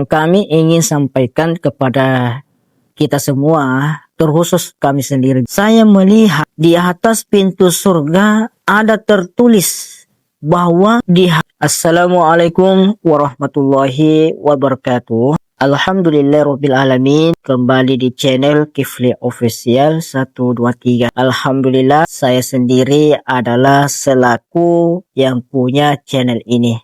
Kami ingin sampaikan kepada kita semua, terkhusus kami sendiri. Saya melihat di atas pintu surga ada tertulis bahwa Assalamualaikum warahmatullahi wabarakatuh. Alhamdulillahirrabbilalamin. Kembali di channel Kifli Official 123. Alhamdulillah, saya sendiri adalah selaku yang punya channel ini.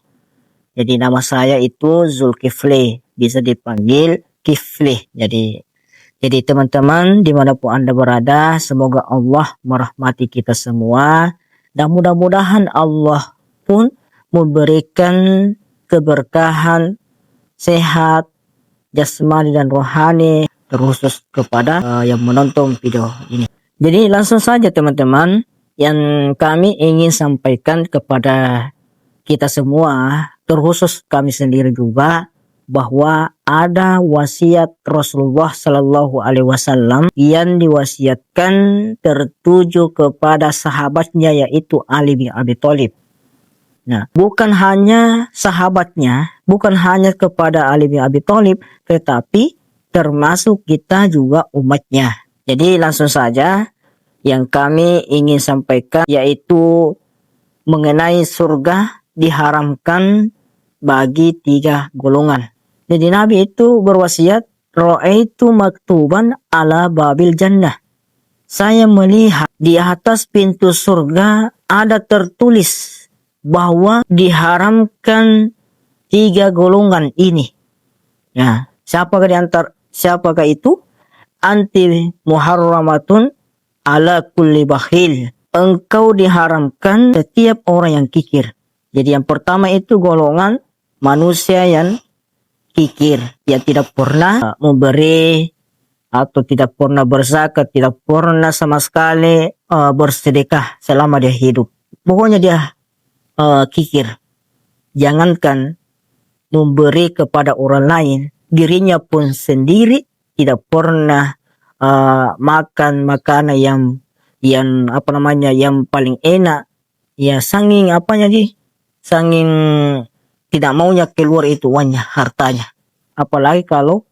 Jadi nama saya itu Zulkifli, bisa dipanggil Kifli. Jadi teman-teman dimanapun Anda berada, semoga Allah merahmati kita semua. Dan mudah-mudahan Allah pun memberikan keberkahan, sehat, jasmani dan rohani, terkhusus kepada yang menonton video ini. Jadi langsung saja teman-teman, yang kami ingin sampaikan kepada kita semua, terkhusus kami sendiri juga, bahwa ada wasiat Rasulullah Shallallahu Alaihi Wasallam yang diwasiatkan tertuju kepada sahabatnya, yaitu Ali bin Abi Thalib. Nah, bukan hanya sahabatnya, bukan hanya kepada Ali bin Abi Thalib, tetapi termasuk kita juga umatnya. Jadi langsung saja yang kami ingin sampaikan, yaitu mengenai surga diharamkan bagi 3 golongan. Jadi Nabi itu berwasiat, ra'aitu maktuban ala babil jannah. Saya melihat di atas pintu surga ada tertulis bahwa diharamkan 3 golongan ini. Ya, siapakah itu? Anti muharramatun ala kulli bakhil. Engkau diharamkan setiap orang yang kikir. Jadi yang pertama itu golongan manusia yang kikir, yang tidak pernah memberi atau tidak pernah berzakat, tidak pernah sama sekali bersedekah selama dia hidup. Pokoknya dia kikir. Jangankan memberi kepada orang lain, dirinya pun sendiri tidak pernah makan makanan yang paling enak. Ya saking saking tidak maunya keluar itu uangnya, hartanya. Apalagi kalau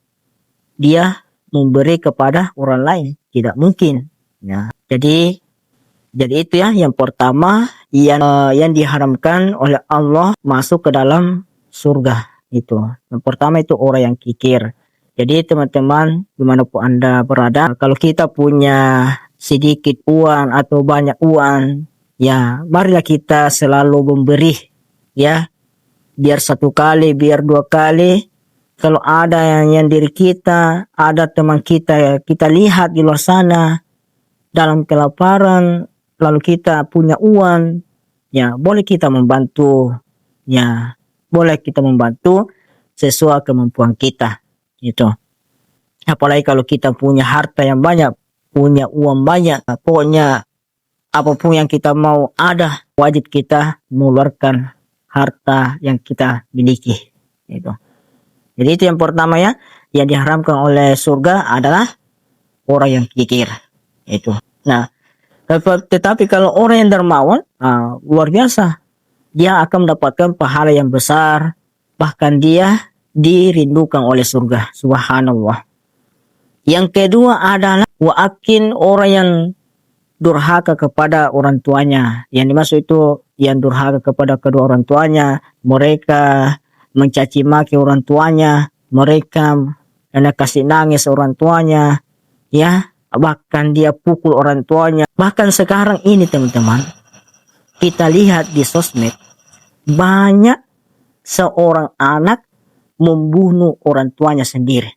dia memberi kepada orang lain, tidak mungkin. Ya, jadi itu ya yang pertama yang diharamkan oleh Allah masuk ke dalam surga itu. Yang pertama itu orang yang kikir. Jadi teman-teman dimanapun Anda berada, kalau kita punya sedikit uang atau banyak uang, ya marilah kita selalu memberi, ya, biar 1 kali, biar 2 kali. Kalau ada yang diri kita, ada teman kita, kita lihat di luar sana dalam kelaparan, lalu kita punya uang, ya boleh kita membantu, ya boleh kita membantu sesuai kemampuan kita, gitu. Apalagi kalau kita punya harta yang banyak, punya uang banyak, pokoknya apapun yang kita mau ada, wajib kita mengeluarkan harta yang kita miliki. Gitu. Jadi itu yang pertama ya, yang diharamkan oleh surga adalah orang yang kikir. Itu. Nah, tetapi kalau orang yang dermawan, luar biasa, dia akan mendapatkan pahala yang besar, bahkan dia dirindukan oleh surga. Subhanallah. Yang kedua adalah wa'akin, orang yang durhaka kepada orang tuanya. Yang dimaksud itu yang durhaka kepada kedua orang tuanya, mereka mencaci maki orang tuanya, mereka kasih nangis orang tuanya, ya, bahkan dia pukul orang tuanya. Bahkan sekarang ini teman-teman, kita lihat di sosmed, banyak seorang anak membunuh orang tuanya sendiri.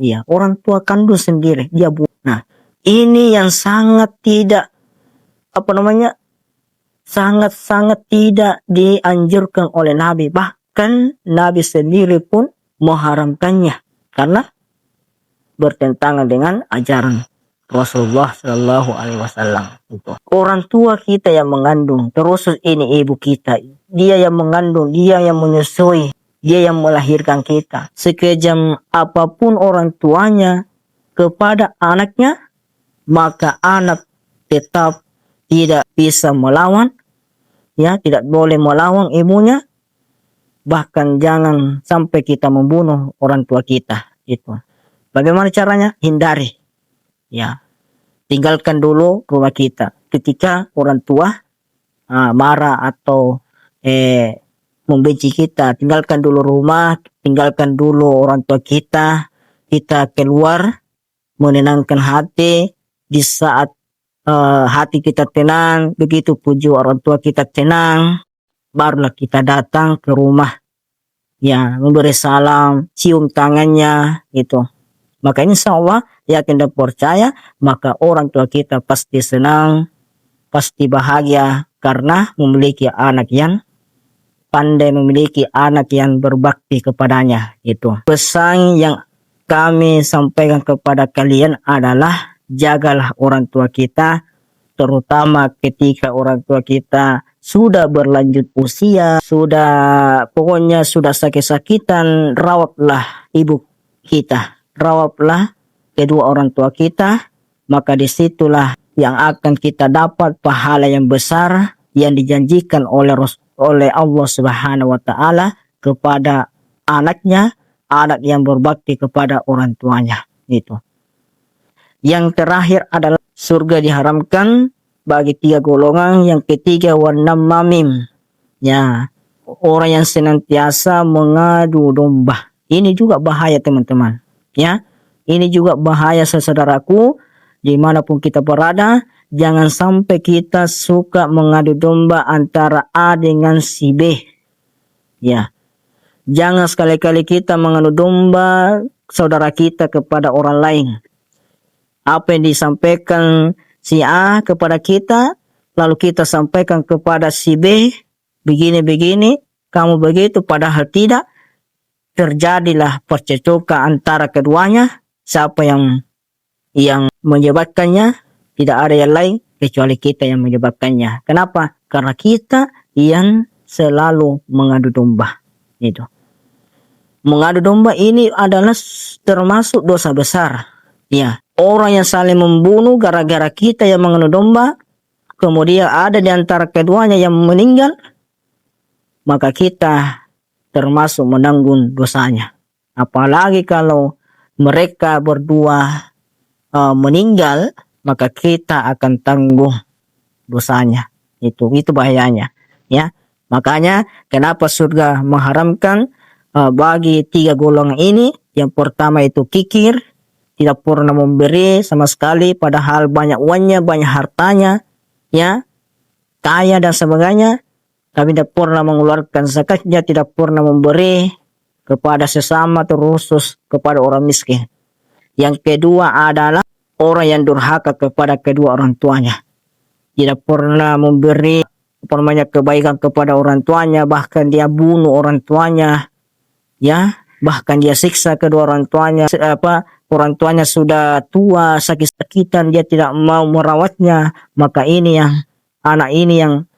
Ya, orang tua kandung sendiri dia bunuh. Nah, ini yang sangat tidak sangat tidak dianjurkan oleh Nabi. Bahkan Nabi sendiri pun mengharamkannya karena bertentangan dengan ajaran Rasulullah Shallallahu Alaihi Wasallam. Orang tua kita yang mengandung, terus ini ibu kita, dia yang mengandung, dia yang menyusui, dia yang melahirkan kita. Sekejam apapun orang tuanya kepada anaknya, maka anak tetap tidak bisa melawan, ya, tidak boleh melawan ibunya, bahkan jangan sampai kita membunuh orang tua kita. Itu. Bagaimana caranya? Hindari. Ya, tinggalkan dulu rumah kita. Ketika orang tua marah atau membenci kita, tinggalkan dulu rumah, tinggalkan dulu orang tua kita. Kita keluar menenangkan hati. Di saat hati kita tenang, begitu puji orang tua kita tenang, barulah kita datang ke rumah, ya, memberi salam, cium tangannya, gitu. Maka insya Allah, yakin dan percaya, maka orang tua kita pasti senang, pasti bahagia, karena memiliki anak yang pandai, memiliki anak yang berbakti kepadanya. Itu pesan yang kami sampaikan kepada kalian adalah jagalah orang tua kita, terutama ketika orang tua kita sudah berlanjut usia, pokoknya sudah sakit-sakitan, rawatlah ibu kita, rawatlah kedua orang tua kita, maka disitulah yang akan kita dapat pahala yang besar yang dijanjikan oleh Allah Subhanahu wa Ta'ala kepada anaknya, anak yang berbakti kepada orang tuanya. Itu. Yang terakhir adalah surga diharamkan bagi 3 golongan. Yang ketiga, wanamamim, ya, orang yang senantiasa mengadu domba. Ini juga bahaya teman-teman, ya. Ini juga bahaya saudaraku, dimanapun kita berada. Jangan sampai kita suka mengadu domba antara A dengan si B, ya. Jangan sekali-kali kita mengadu domba saudara kita kepada orang lain. Apa yang disampaikan si A kepada kita, lalu kita sampaikan kepada si B, begini-begini, kamu begitu, padahal tidak. Terjadilah percecokan antara keduanya. Siapa yang menyebabkannya? Tidak ada yang lain kecuali kita yang menyebabkannya. Kenapa? Karena kita yang selalu mengadu domba. Itu. Mengadu domba ini adalah termasuk dosa besar. Ya, orang yang saling membunuh gara-gara kita yang mengadu domba, kemudian ada di antara keduanya yang meninggal, maka kita termasuk menanggung dosanya. Apalagi kalau mereka berdua meninggal, maka kita akan tanggung dosanya. Itu bahayanya, ya. Makanya kenapa surga mengharamkan bagi 3 golongan ini. Yang pertama itu kikir, tidak pernah memberi sama sekali, padahal banyak uangnya, banyak hartanya, ya, kaya dan sebagainya, tapi tidak pernah mengeluarkan zakatnya, tidak pernah memberi kepada sesama, terkhusus kepada orang miskin. Yang kedua adalah orang yang durhaka kepada kedua orang tuanya, tidak pernah memberi kebaikan kepada orang tuanya, bahkan dia bunuh orang tuanya, ya, bahkan dia siksa kedua orang tuanya. Orang tuanya sudah tua, sakit-sakitan, dia tidak mau merawatnya, maka ini yang anak ini yang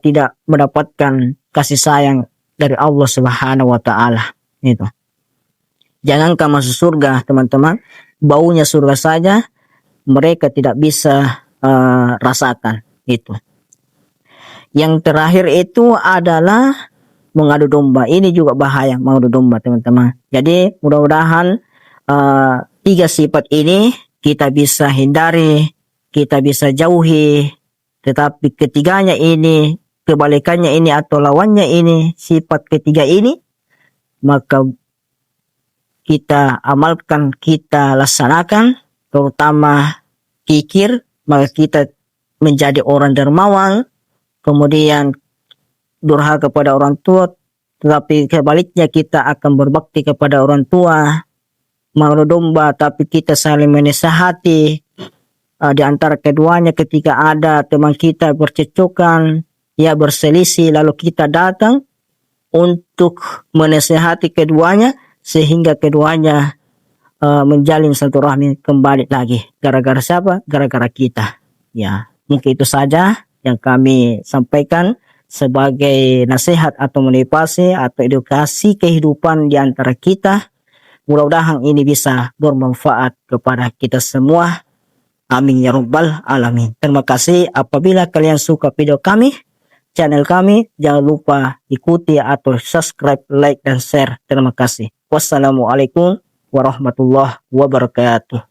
tidak mendapatkan kasih sayang dari Allah Subhanahu wa Ta'ala. Itu. Jangankan masuk surga teman-teman, baunya surga saja mereka tidak bisa rasakan. Itu. Yang terakhir itu adalah mengadu domba. Ini juga bahaya, mengadu domba teman-teman. Jadi mudah-mudahan 3 sifat ini kita bisa hindari, kita bisa jauhi. Tetapi ketiganya ini, kebalikannya ini atau lawannya ini, sifat ketiga ini, maka kita amalkan, kita laksanakan, terutama kikir, maka kita menjadi orang dermawan. Kemudian durhaka kepada orang tua, tetapi kebaliknya kita akan berbakti kepada orang tua. Mengadu domba, tapi kita saling menasihati di antara keduanya. Ketika ada teman kita bercecokan, ya, berselisih, lalu kita datang untuk menasihati keduanya sehingga keduanya menjalin silaturahmi kembali lagi. Gara-gara siapa? Gara-gara kita. Ya, mungkin itu saja yang kami sampaikan sebagai nasihat atau motivasi atau edukasi kehidupan di antara kita. Mudah-mudahan ini bisa bermanfaat kepada kita semua. Amin ya rabbal alamin. Terima kasih. Apabila kalian suka video kami, channel kami. Jangan lupa ikuti atau subscribe, like, dan share. Terima kasih. Wassalamualaikum warahmatullahi wabarakatuh.